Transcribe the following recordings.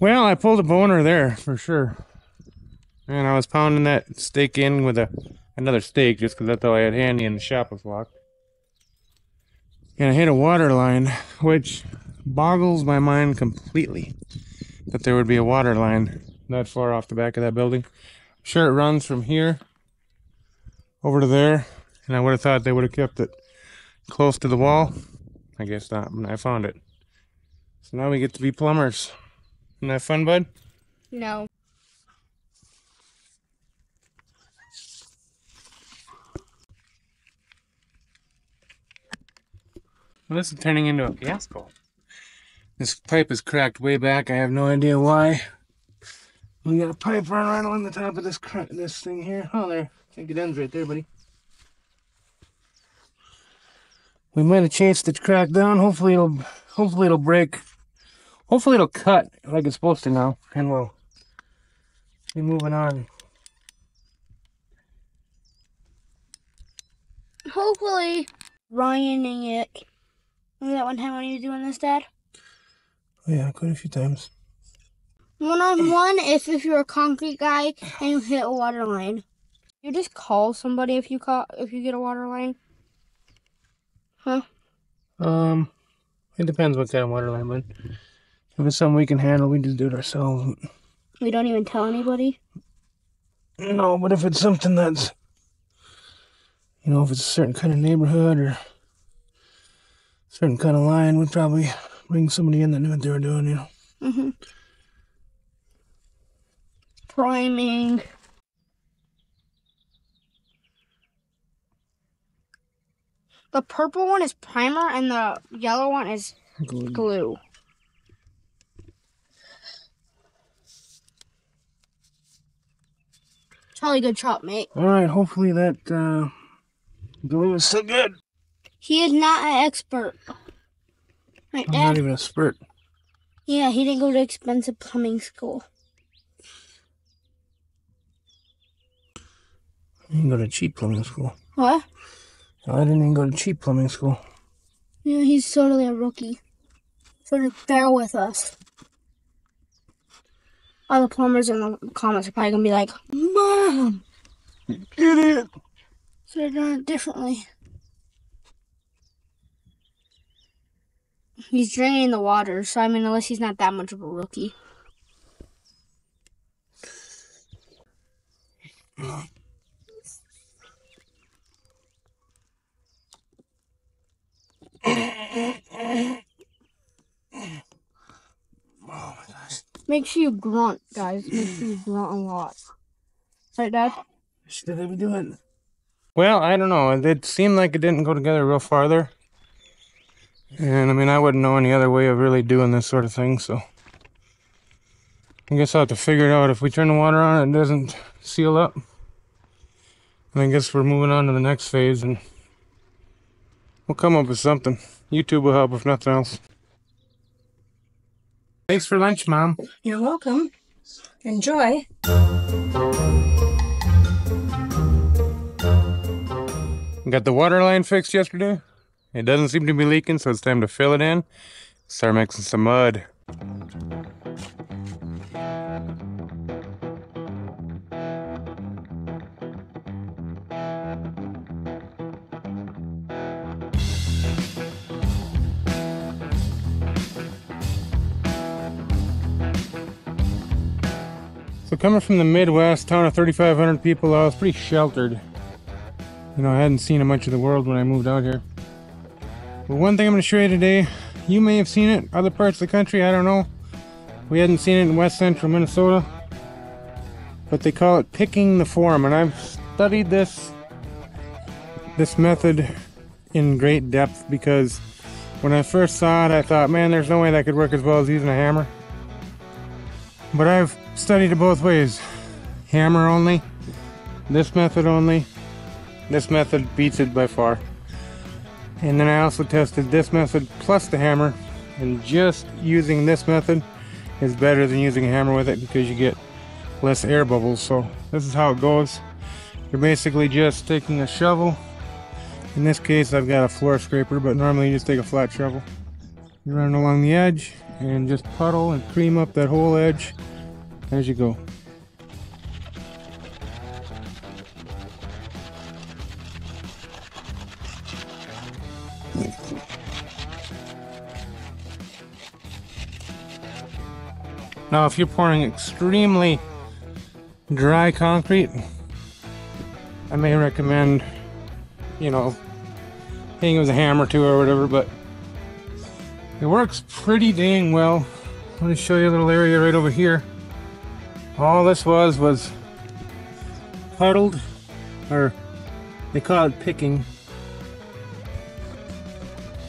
Well, I pulled a boner there for sure. And I was pounding that stake in with another stake just because that's all I had handy and the shop was locked. And I hit a water line, which boggles my mind completely that there would be a water line that far off the back of that building. I'm sure it runs from here over to there, and I would have thought they would have kept it close to the wall. I guess not, and I found it. So now we get to be plumbers. Isn't that fun, bud? No. Well, this is turning into a fiasco. This pipe is cracked way back. I have no idea why. We got a pipe run right along the top of this thing here. Oh, there. I think it ends right there, buddy. We might have chased the crack down. Hopefully it'll break. Hopefully it'll cut like it's supposed to now, and we'll be moving on. Hopefully, Ryaning it. Remember that one time when you were doing this, Dad? Oh yeah, quite a few times. One-on-one if you're a concrete guy and you hit a water line. You just call somebody if you get a water line. Huh? It depends what kind of water line, but if it's something we can handle, we just do it ourselves. We don't even tell anybody? No, but if it's something that's, if it's a certain kind of neighborhood or a certain kind of line, we'd probably bring somebody in that knew what they were doing, Mm-hmm. Priming. The purple one is primer and the yellow one is glue. Jolly good chop, mate. Alright, hopefully that glue is still good. He is not an expert. Right, I'm Dad? not even a spurt. Yeah, he didn't go to expensive plumbing school. I didn't go to cheap plumbing school. What? I didn't even go to cheap plumbing school. Yeah, he's totally a rookie. So just bear with us. All the plumbers in the comments are probably going to be like, Mom! Get it! So they're doing it differently. He's draining the water, so I mean, unless he's not that much of a rookie. Oh my gosh. Make sure you grunt, guys. Make sure you grunt a lot. Right, Dad? Should I be doing? Well, I don't know. It seemed like it didn't go together real farther. And I mean, I wouldn't know any other way of really doing this sort of thing, so I guess I'll have to figure it out. If we turn the water on and it doesn't seal up, then I guess we're moving on to the next phase and we'll come up with something. YouTube will help if nothing else. Thanks for lunch, Mom. You're welcome. Enjoy. Got the water line fixed yesterday. It doesn't seem to be leaking, so it's time to fill it in. Start mixing some mud. So coming from the Midwest, town of 3,500 people, I was pretty sheltered. I hadn't seen much of the world when I moved out here. But one thing I'm going to show you today, you may have seen it other parts of the country, I don't know. We hadn't seen it in west central Minnesota. But they call it picking the form, and I've studied this method in great depth because when I first saw it, I thought, man, there's no way that could work as well as using a hammer. But I've studied it both ways. Hammer only, this method only. This method beats it by far. And then I also tested this method plus the hammer, and just using this method is better than using a hammer with it because you get less air bubbles. So this is how it goes. You're basically just taking a shovel. In this case I've got a floor scraper, but normally you just take a flat shovel. You run it along the edge and just puddle and cream up that whole edge as you go. Now, if you're pouring extremely dry concrete, I may recommend, hitting it with a hammer too or whatever, but it works pretty dang well. Let me show you a little area right over here. All this was puddled, or they call it picking.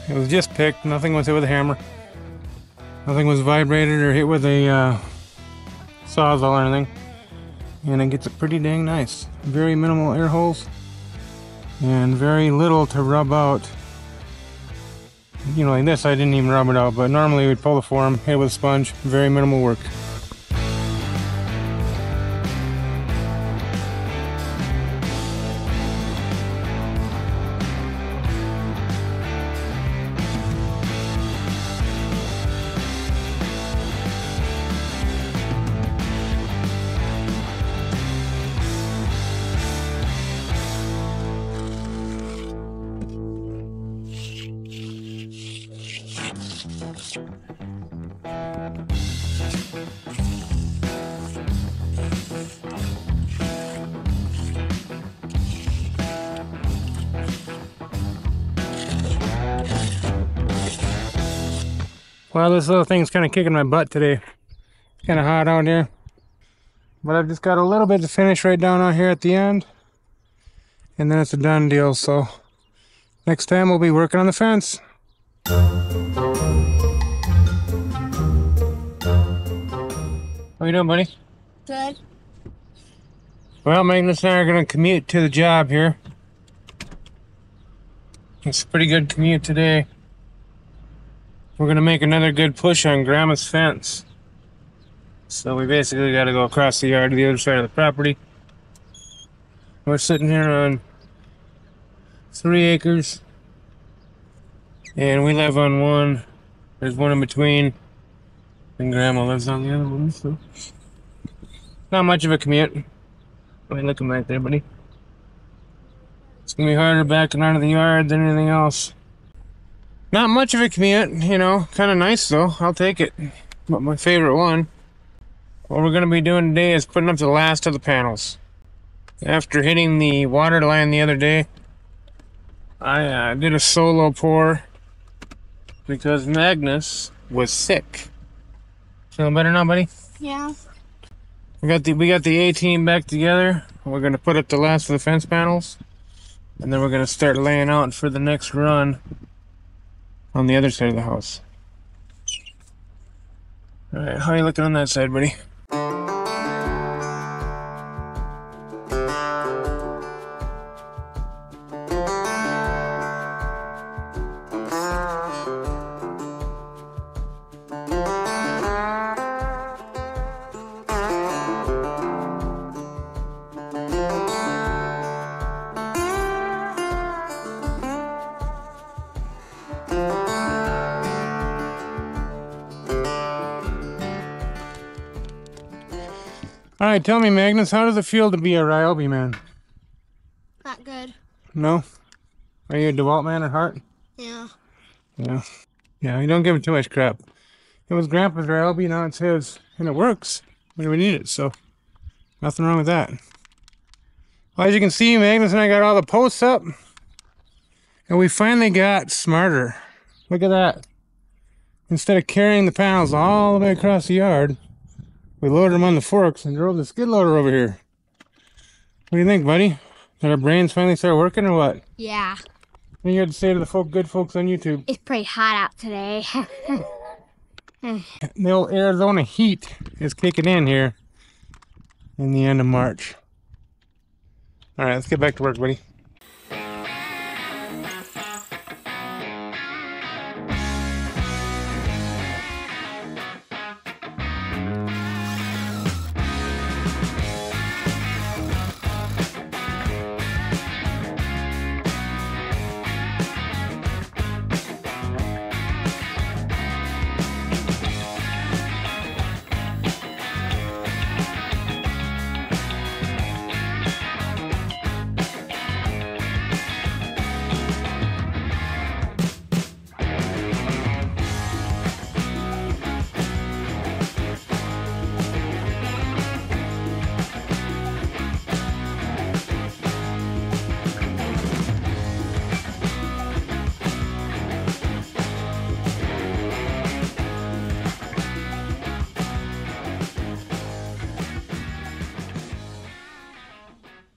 It was just picked, nothing was hit with a hammer. Nothing was vibrated or hit with a sawzall or anything. And it gets it pretty dang nice. Very minimal air holes and very little to rub out. Like this, I didn't even rub it out, but normally we'd pull the form, hit it with a sponge, very minimal work. Well, this little thing's kind of kicking my butt today. It's kind of hot out here. But I've just got a little bit to finish right down out here at the end. And then it's a done deal, so next time we'll be working on the fence. How you doing, buddy? Good. Well, Magnus and I are going to commute to the job here. It's a pretty good commute today. We're going to make another good push on Grandma's fence. So we basically got to go across the yard to the other side of the property. We're sitting here on 3 acres. And we live on one. There's one in between. And Grandma lives on the other one, so not much of a commute. What are you looking back there, buddy? It's going to be harder backing out of the yard than anything else. Not much of a commute, kind of nice though. I'll take it. But my favorite one. What we're going to be doing today is putting up the last of the panels. After hitting the water line the other day, I did a solo pour because Magnus was sick. Feeling better now, buddy? Yeah. We got the A-team back together. We're going to put up the last of the fence panels. And then we're going to start laying out for the next run on the other side of the house. Alright, how are you looking on that side, buddy? Alright, tell me, Magnus, how does it feel to be a Ryobi man? Not good. No? Are you a DeWalt man at heart? Yeah. Yeah. Yeah, you don't give it too much crap. It was Grandpa's Ryobi, now it's his. And it works when we need it, so nothing wrong with that. Well, as you can see, Magnus and I got all the posts up. And we finally got smarter. Look at that. Instead of carrying the panels all the way across the yard, we loaded them on the forks and drove the skid loader over here. What do you think, buddy? Did our brains finally start working or what? Yeah. What do you have to say to the good folks on YouTube? It's pretty hot out today. The old Arizona heat is kicking in here in the end of March. Alright, let's get back to work, buddy.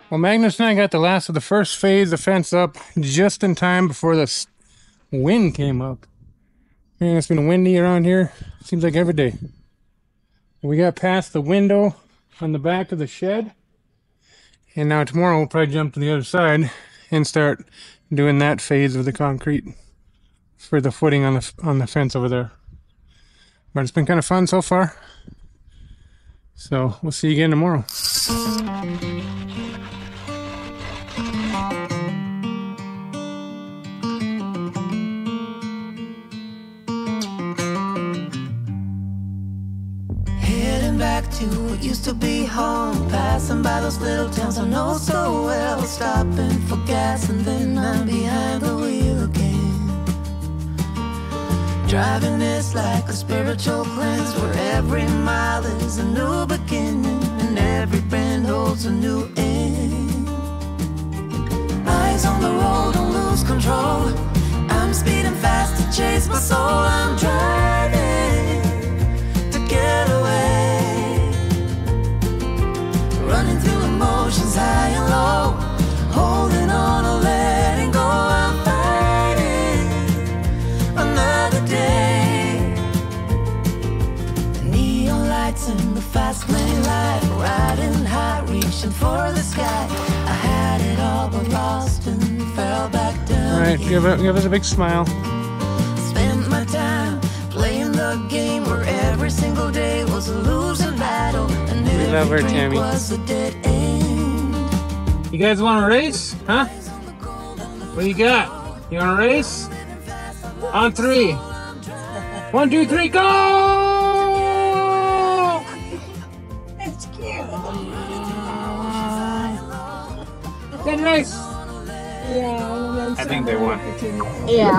Well, Magnus and I got the last of the first phase of fence up just in time before the wind came up. Man, it's been windy around here. Seems like every day. We got past the window on the back of the shed. And now tomorrow we'll probably jump to the other side and start doing that phase of the concrete for the footing on the fence over there. But it's been kind of fun so far. So we'll see you again tomorrow. Heading back to what used to be home, passing by those little towns I know so well, stopping for gas and then I'm behind the wheel again. Driving this like a spiritual cleanse, where every mile is a new beginning and every bend holds a new end. Eyes on the road, don't lose control. I'm speeding fast to chase my soul. I'm driving to get away, running through emotions high and low, holding on or letting go. I'm fighting another day. The neon lights in the fast lane light, riding high, reaching for the sky. I had it all but lost and fell back down. All right, give us a big smile. Spent my time playing the game where every single day was a losing battle and We love her, every drink Tammy. was a dead end. You guys want to race? Huh? What do you got? You want to race? On 3. 1, 2, 3, go! That's cute. Good race. Yeah, I think they won. Yeah.